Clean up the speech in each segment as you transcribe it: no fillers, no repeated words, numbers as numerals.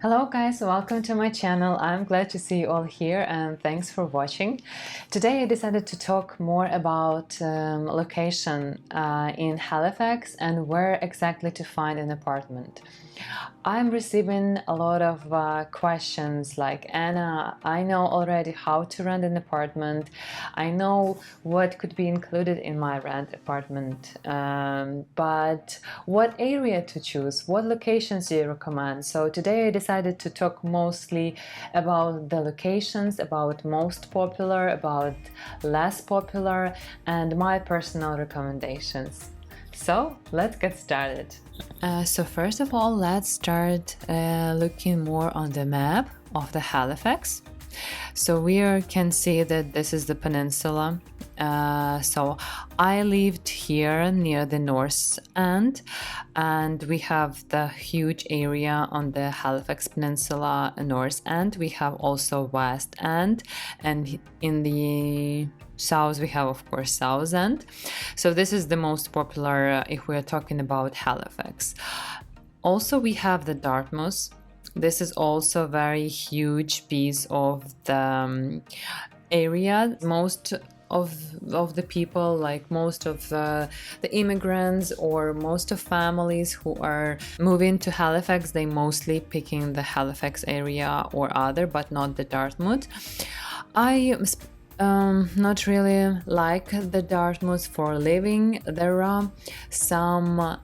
Hello guys, welcome to my channel. I'm glad to see you all here and thanks for watching. Today I decided to talk more about location in Halifax and where exactly to find an apartment. I'm receiving a lot of questions like, Anna, I know already how to rent an apartment. I know what could be included in my rent apartment, but what area to choose? What locations do you recommend? So today I decided to talk mostly about the locations, about most popular, about less popular, and my personal recommendations. So let's get started. So first of all, let's start looking more on the map of the Halifax. So we can see that this is the peninsula. So I lived here near the north end, and we have the huge area on the Halifax Peninsula north end. We have also west end, and in the south we have of course south end. So this is the most popular if we're talking about Halifax. Also we have the Dartmouth. This is also a very huge piece of the area. Most of the people, like most of the immigrants or most of families who are moving to Halifax, they mostly picking the Halifax area or other, but not the Dartmouth. I not really like the Dartmouth for living. There are some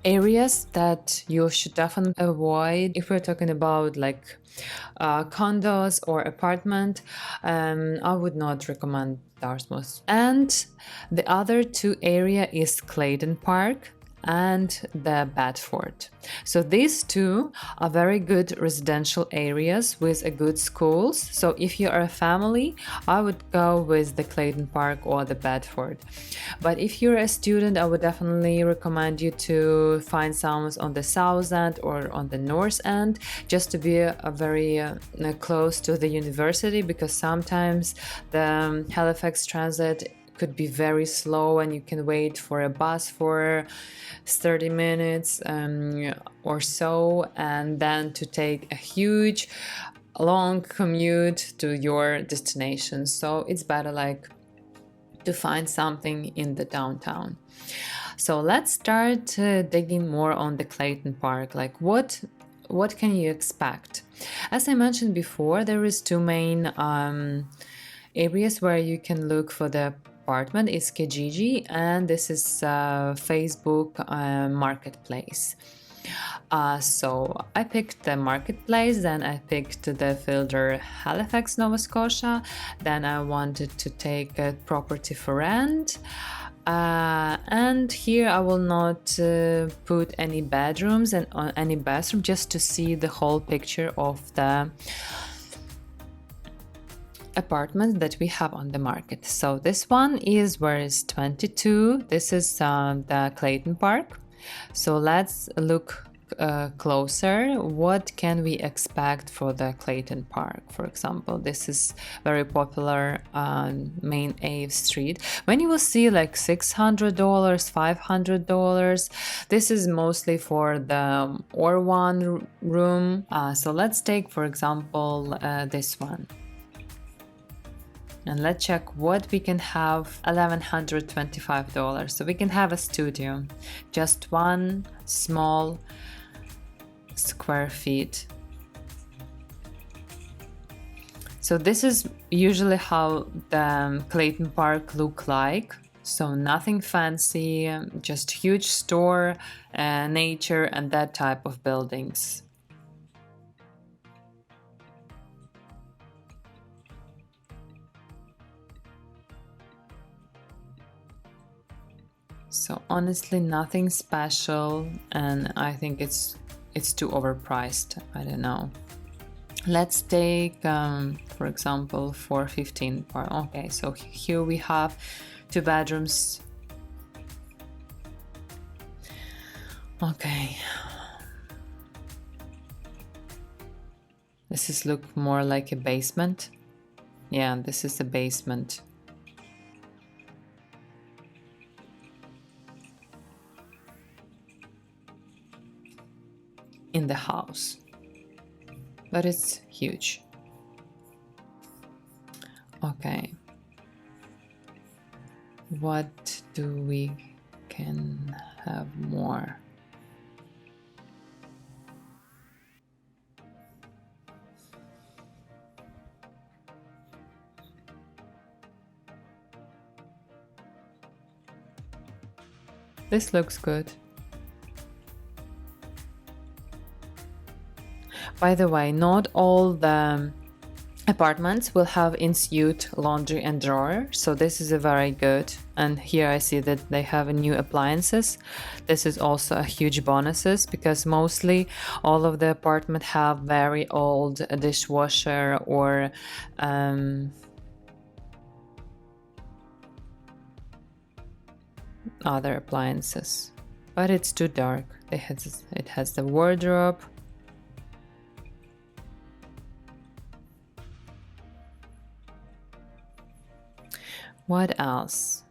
areas that you should definitely avoid if we're talking about like condos or apartment. I would not recommend Dartmouth. And the other two area is Clayton Park and the Bedford. So these two are very good residential areas with a good schools. So if you are a family, I would go with the Clayton Park or the Bedford. But if you're a student, I would definitely recommend you to find some on the south end or on the north end, just to be very close to the university, because sometimes the Halifax Transit could be very slow and you can wait for a bus for 30 minutes or so, and then to take a huge long commute to your destination. So it's better like to find something in the downtown. So let's start digging more on the Clayton Park. Like what can you expect? As I mentioned before, there is two main areas where you can look for the apartment. Is Kijiji, and this is Facebook marketplace. So I picked the marketplace, then I picked the filter Halifax, Nova Scotia, then I wanted to take a property for rent. And here I will not put any bedrooms and any bathroom, just to see the whole picture of the apartments that we have on the market. So this one is where is 22. This is the Clayton Park. So let's look closer. What can we expect for the Clayton Park? For example, this is very popular on main Ave Street. When you will see like $600, $500, this is mostly for the or one room. So let's take, for example, this one. And let's check what we can have. $1,125. So we can have a studio, just one small square feet. So this is usually how the Clayton Park look like. So nothing fancy, just huge store, nature, and that type of buildings. So honestly, nothing special, and I think it's too overpriced. I don't know. Let's take, for example, 415 part. Okay, so here we have 2 bedrooms. Okay. This is look more like a basement. Yeah, this is the basement. In the house. but it's huge. Okay. What do we can have more? This looks good. By the way, not all the apartments will have in-suite laundry and drawer, so this is a very good. And here I see that they have new appliances. This is also a huge bonuses, because mostly all of the apartment have very old dishwasher or other appliances, but it's too dark. It has the wardrobe. What else?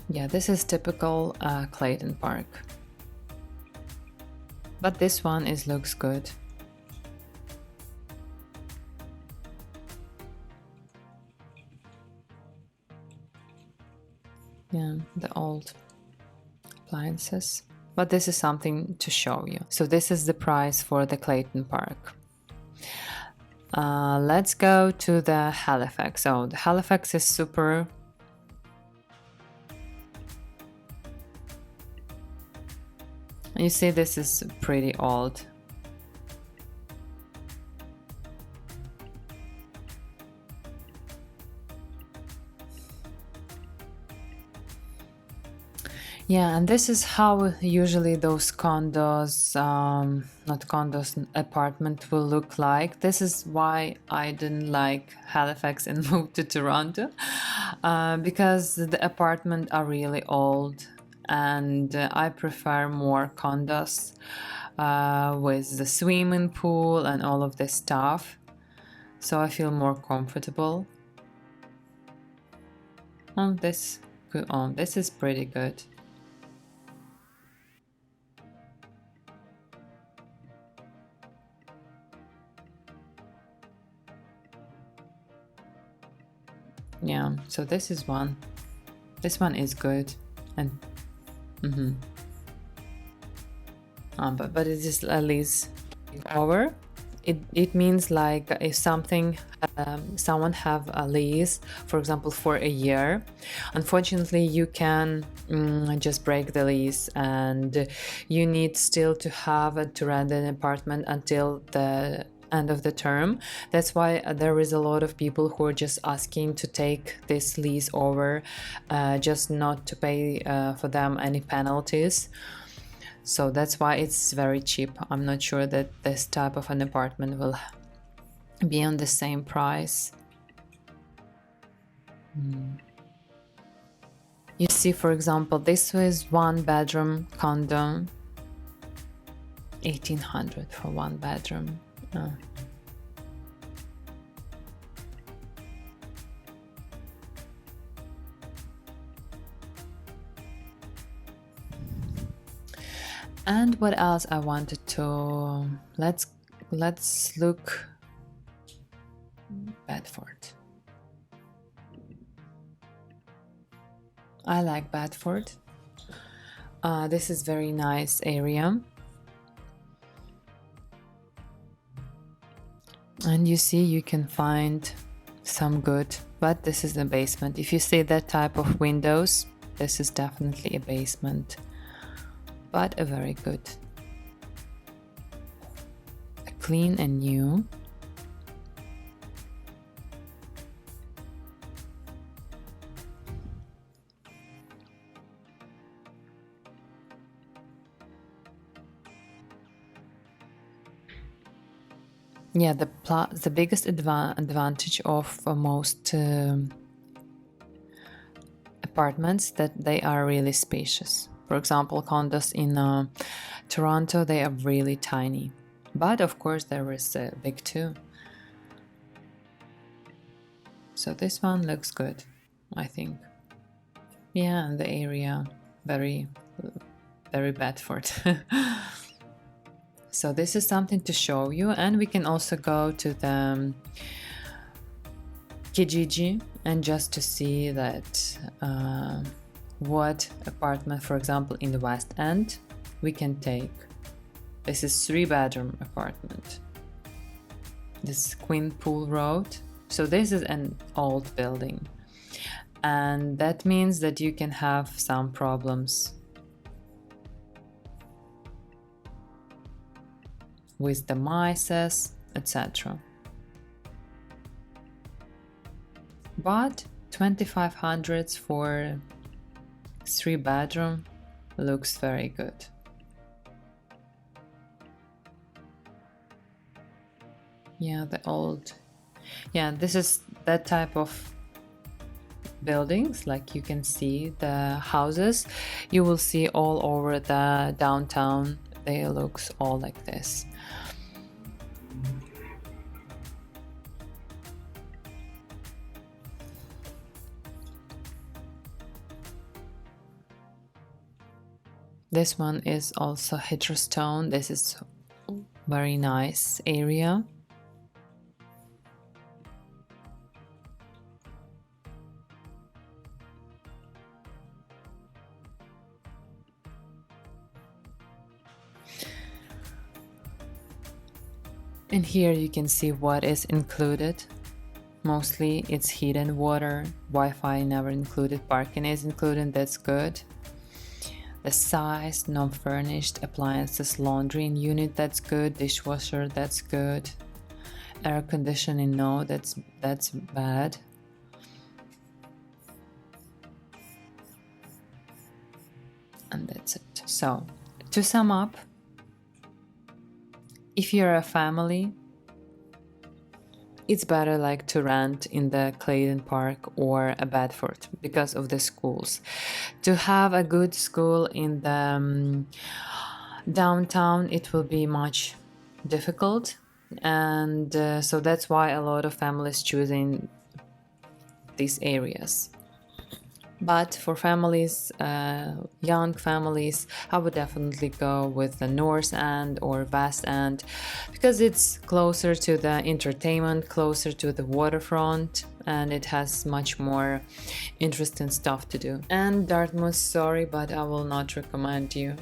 Yeah, this is typical Clayton Park. But this one looks good. Yeah, the old appliances. But this is something to show you. So this is the price for the Clayton Park. Let's go to the Halifax. So the Halifax is super. You see, this is pretty old. Yeah, and this is how usually those condos, not condos, apartment will look like. This is why I didn't like Halifax and moved to Toronto, because the apartments are really old, and I prefer more condos with the swimming pool and all of this stuff, so I feel more comfortable. This is pretty good. Yeah, so this is one. This one is good, and but it is at least over. It means like if someone have a lease, for example, for a year, unfortunately you can just break the lease, and you need still to have to rent an apartment until the end of the term. That's why there is a lot of people who are just asking to take this lease over, just not to pay for them any penalties. So that's why it's very cheap. I'm not sure that this type of an apartment will be on the same price. You see, for example, this was 1-bedroom condo, 1800 for 1 bedroom. And what else I wanted to let's look Bedford. I like Bedford. This is very nice area. And you see, you can find some good, but this is the basement. If you see that type of windows, this is definitely a basement, but a very good. A clean and new. Yeah, the biggest advantage of most apartments that they are really spacious. For example, condos in Toronto, they are really tiny, but of course there is big too. So this one looks good, I think. Yeah, and the area, very Bedford. So this is something to show you, and we can also go to the Kijiji and just to see that what apartment, for example, in the West End we can take. This is 3-bedroom apartment. This is Queen Pool Road. So this is an old building, and that means that you can have some problems with the mice, etc. But 2500 for 3-bedroom looks very good. Yeah, this is that type of buildings. Like you can see the houses, you will see all over the downtown. They looks all like this. This one is also Hydrostone. This is very nice area. And here you can see what is included. Mostly it's heat and water, Wi-Fi never included, parking is included, that's good. The size, non-furnished, appliances, laundry in unit, that's good, dishwasher, that's good. Air conditioning, no, that's bad. And that's it. So, to sum up, if you're a family, it's better like to rent in the Clayton Park or a Bedford because of the schools. To have a good school in the downtown, it will be much difficult, and so that's why a lot of families choosing these areas. But for families, young families, I would definitely go with the North End or West End because it's closer to the entertainment, closer to the waterfront, and it has much more interesting stuff to do. And Dartmouth, sorry, but I will not recommend you.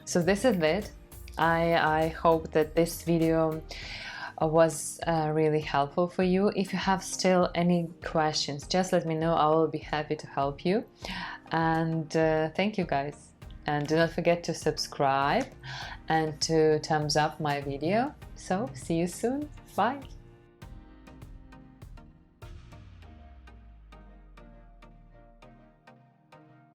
So this is it. I hope that this video was really helpful for you. If you have still any questions, just let me know. I will be happy to help you. And thank you guys, and do not forget to subscribe and to thumbs up my video. So see you soon. Bye.